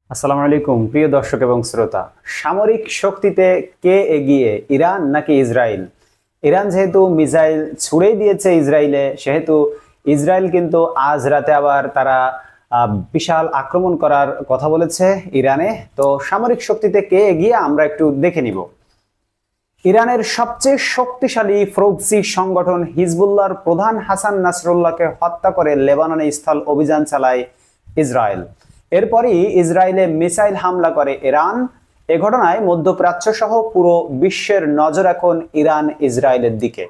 আসসালামু আলাইকুম প্রিয় দর্শক এবং শ্রোতা। সামরিক শক্তিতে কে এগিয়ে, ইরান নাকি ইসরায়েল? ইরান যেহেতু মিসাইল ছুড়েই দিয়েছে ইসরায়েলে, সেহেতু ইসরায়েল কিন্তু আজ রাতে আবার তারা বিশাল আক্রমণ করার কথা বলেছে ইরানে। তো সামরিক শক্তিতে কে এগিয়ে আমরা একটু দেখে নিব। ইরানের সবচেয়ে শক্তিশালী প্রক্সি সংগঠন হিজবুল্লাহর প্রধান হাসান নাসরুল্লাহকে হত্যা করে লেবাননে স্থল অভিযান চালায় ইসরায়েল। এরপরই ইসরায়েলে মিসাইল হামলা করে ইরান। এ ঘটনায় মধ্যপ্রাচ্য সহ পুরো বিশ্বের নজর এখন ইরান ইসরায়েলের দিকে।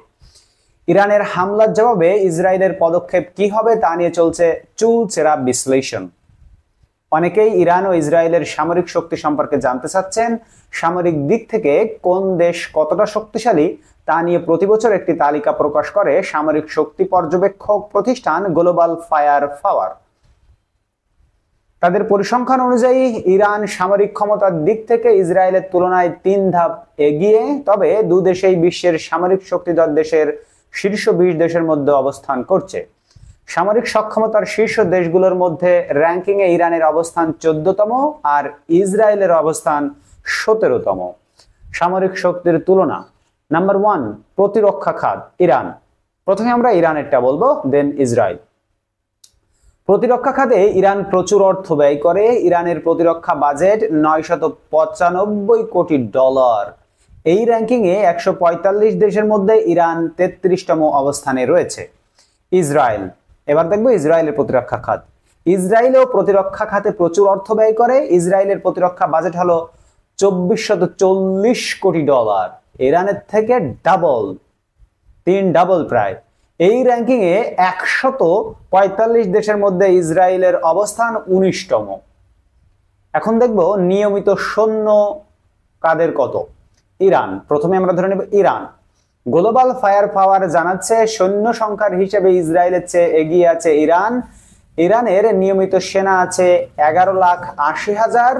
ইরানের হামলার জবাবে ইসরায়েলের পদক্ষেপ কি হবে তা নিয়ে চলছে চুলচেরা বিশ্লেষণ। অনেকেই ইরান ও ইসরায়েলের সামরিক শক্তি সম্পর্কে জানতে চাচ্ছেন। সামরিক দিক থেকে কোন দেশ কতটা শক্তিশালী তা নিয়ে প্রতি বছর একটি তালিকা প্রকাশ করে সামরিক শক্তি পর্যবেক্ষক প্রতিষ্ঠান গ্লোবাল ফায়ার পাওয়ার। তাদের পরিসংখ্যান অনুযায়ী ইরান সামরিক ক্ষমতার দিক থেকে ইসরায়েলের তুলনায় 3 ধাপ এগিয়ে, তবে দুদেশেই বিশ্বের সামরিক শক্তিধর দেশের শীর্ষ 20 দেশের মধ্যে অবস্থান করছে। সামরিক সক্ষমতার শীর্ষ দেশগুলোর মধ্যে র্যাঙ্কিংয়ে ইরানের অবস্থান 14তম আর ইসরায়েলের অবস্থান 17তম। সামরিক শক্তির তুলনা। নাম্বার 1, প্রতিরক্ষা খাত ইরান। প্রথমে আমরা ইরানেরটা বলবো, দেন ইসরায়েল। প্রতিরক্ষা খাতে ইরান প্রচুর অর্থ ব্যয় করে। ইরানের প্রতিরক্ষা বাজেট $995 কোটি। এই র্যাঙ্কিংয়ে 145 দেশের মধ্যে ইরান 33তম অবস্থানে রয়েছে। ইসরায়েল, এবার দেখবো ইসরায়েলের প্রতিরক্ষা খাত। ইসরায়েলও প্রতিরক্ষা খাতে প্রচুর অর্থ ব্যয় করে। ইসরায়েলের প্রতিরক্ষা বাজেট হলো $2440 কোটি। ইরানের থেকে ডাবল প্রায়। এই র্যাঙ্কিংয়ে 145 দেশের মধ্যে ইসরায়েলের অবস্থান 19তম। এখন দেখব নিয়মিত সৈন্য কাদের কত। ইরান, প্রথমে আমরা ধরে নেব ইরান। গ্লোবাল ফায়ার পাওয়ার জানাচ্ছে সৈন্য সংখ্যার হিসেবে ইসরায়েলের চেয়ে এগিয়ে আছে ইরান। ইরানের নিয়মিত সেনা আছে 11,80,000।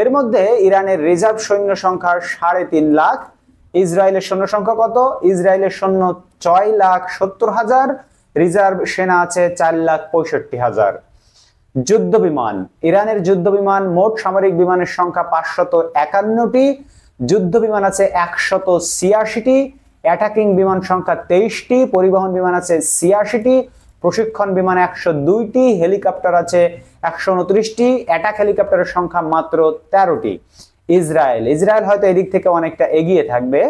এর মধ্যে ইরানের রিজার্ভ সৈন্য সংখ্যা 3.5 লাখ। ইসরায়েলের সৈন্য সংখ্যা কত? ইসরায়েলের সৈন্য 6,70,000। রিজার্ভ সেনা আছে 4,65,000। যুদ্ধ বিমান। ইরানের যুদ্ধ বিমান, মোট সামরিক বিমানের সংখ্যা 551টি। যুদ্ধ বিমান আছে 186টি। অ্যাটাকিং বিমান সংখ্যা 23টি। পরিবহন বিমান আছে 86টি। প্রশিক্ষণ বিমান 102টি। হেলিকপ্টার আছে 129টি। অ্যাটাক হেলিকপ্টারের সংখ্যা মাত্র 13টি। ইসরায়েল হয়তো এদিক থেকে অনেকটা এগিয়ে থাকবে।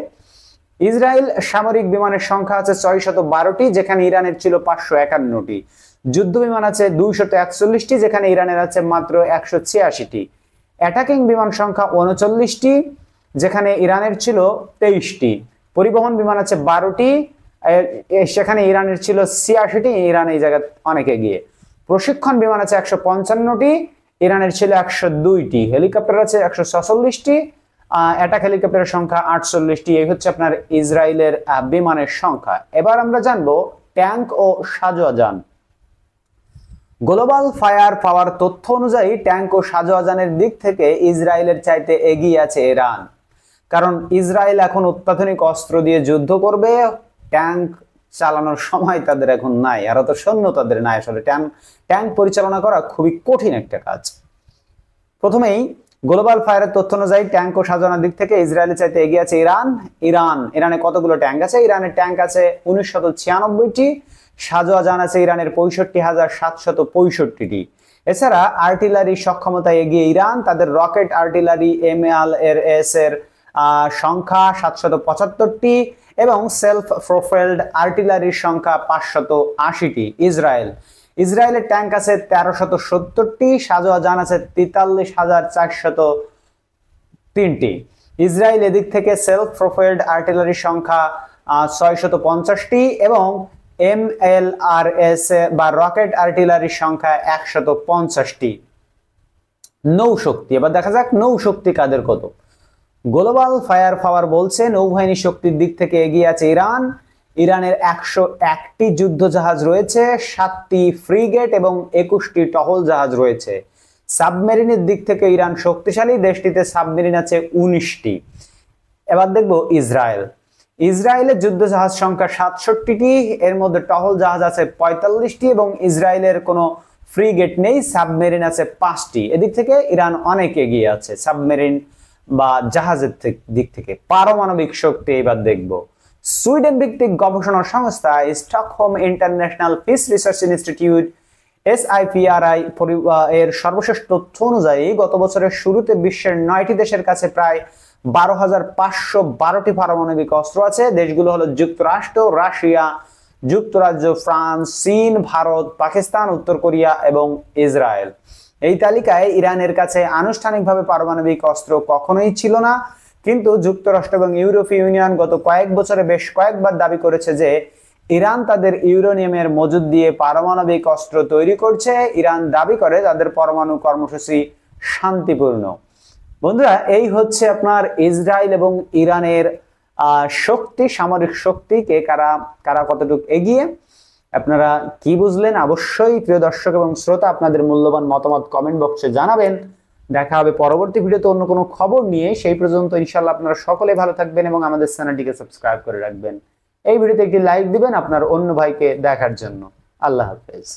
ইসরায়েল সামরিক বিমানের সংখ্যা আছে 612টি, যেখানে ইরানের ছিল 551টি। যুদ্ধ বিমান আছে 241টি, যেখানে ইরানের আছে মাত্র 186টি। অ্যাটাকিং বিমান সংখ্যা 39টি, যেখানে ইরানের ছিল 23টি। পরিবহন বিমান আছে 12টি, সেখানে ইরানের ছিল 86টি। ইরান এই জায়গায় অনেক এগিয়ে। প্রশিক্ষণ বিমান আছে 155টি, ইরানের ছিল 102টি। হেলিকপ্টার আছে 146টি। অ্যাটাক হেলিকপ্টারের সংখ্যা 48টি। এই হচ্ছে আপনার ইসরায়েলের বিমানের সংখ্যা। এবার আমরা জানবো ট্যাঙ্ক ও সাজোয়াজান। গ্লোবাল ফায়ার পাওয়ার তথ্য অনুযায়ী ট্যাঙ্ক ও সাজোয়াজানের দিক থেকে ইসরায়েলের চাইতে এগিয়ে আছে ইরান। কারণ ইসরায়েল এখন অত্যাধুনিক অস্ত্র দিয়ে যুদ্ধ করবে। ট্যাঙ্ক চালানোর সময় তাদের এখন নাই, আর অত সৈন্য তাদের নাই। আসলে ট্যাঙ্ক পরিচালনা করা খুবই কঠিন একটা কাজ। প্রথমেই গ্লোবাল ফায়ারের তথ্য অনুযায়ী ট্যাঙ্ক ও সাজানোর দিক থেকে ইসরায়েলের চাইতে এগিয়ে আছে ইরানে কতগুলো ট্যাঙ্ক আছে? ইরানের ট্যাঙ্ক আছে 1996টি। সাজোয়াজান আছে ইরানের 65,765টি। এছাড়া আর্টিলারি সক্ষমতায় এগিয়ে ইরান। তাদের রকেট আর্টিলারি MLRS এর সংখ্যা 775টি এবং সেলফ প্রোফাইলড আর্টিলারির সংখ্যা 580টি। ইসরায়েলের ট্যাঙ্ক আছে 1370টি। সাজোয়াজান আছে 43,403টি। ইসরায়েল এদিক থেকে সেলফ প্রোফাইলড আর্টিলারির সংখ্যা 650টি এবং MLRS বা রকেট আর্টিলারির সংখ্যা 150টি। নৌশক্তি, এবার দেখা যাক নৌশক্তি কাদের কত। গ্লোবাল ফায়ার পাওয়ার বলছে নৌবাহিনী শক্তির দিক থেকে এগিয়ে আছে ইরানের 101টি যুদ্ধ জাহাজ রয়েছে, 7টি ফ্রিগেট এবং 21টি টহল জাহাজ রয়েছে। সাবমেরিনের দিক থেকে ইরান শক্তিশালী। দেশটিতে সাবমেরিন আছে 19টি। এবার দেখব ইসরায়েলের যুদ্ধ জাহাজ সংখ্যা 67টি। এর মধ্যে টহল জাহাজ আছে 45টি এবং ইসরায়েলের কোনো ফ্রিগেট নেই, সাবমেরিন আছে 5টি। এদিক থেকে ইরান অনেক এগিয়ে আছে সাবমেরিন বা জাহাজের দিক থেকে। পারমাণবিক শক্তি এবার দেখব। সুইডেন ভিত্তিক গবেষণা সংস্থা Stockholm international piece research institute SIPRI এর সর্বশেষ তথ্য অনুযায়ী গত বছরের শুরুতে বিশ্বের 9টি দেশের কাছে প্রায় 12,512টি পারমাণবিক অস্ত্র আছে। দেশগুলো হলো যুক্তরাষ্ট্র, রাশিয়া, যুক্তরাজ্য, ফ্রান্স, চীন, ভারত, পাকিস্তান, উত্তর কোরিয়া এবং ইসরায়েল। এই তালিকায় ইরানের কাছে আনুষ্ঠানিকভাবে পারমাণবিক অস্ত্র কখনোই ছিল না, কিন্তু যুক্তরাষ্ট্র এবং ইউরোপীয় ইউনিয়ন গত কয়েক বছরে বেশ কয়েকবার দাবি করেছে যে ইরান তাদের ইউরেনিয়ামের মজুদ দিয়ে পারমাণবিক অস্ত্র তৈরি করছে। ইরান দাবি করে তাদের পরমাণু কর্মসূচি শান্তিপূর্ণ। বন্ধুরা, এই হচ্ছে আপনার ইসরায়েল এবং ইরানের শক্তি, সামরিক শক্তিকে কারা কারা কতটুকু এগিয়ে। আপনারা কি বুঝলেন অবশ্যই প্রিয় দর্শক এবং শ্রোতা আপনাদের মূল্যবান মতামত কমেন্ট বক্সে জানাবেন। দেখা হবে পরবর্তী ভিডিওতে অন্য কোনো খবর নিয়ে। সেই পর্যন্ত ইনশাআল্লাহ আপনারা সকলে ভালো থাকবেন এবং আমাদের চ্যানেলটিকে সাবস্ক্রাইব করে রাখবেন। এই ভিডিওতে একটি লাইক দিবেন আপনার অন্য ভাইকে দেখার জন্য। আল্লাহ হাফেজ।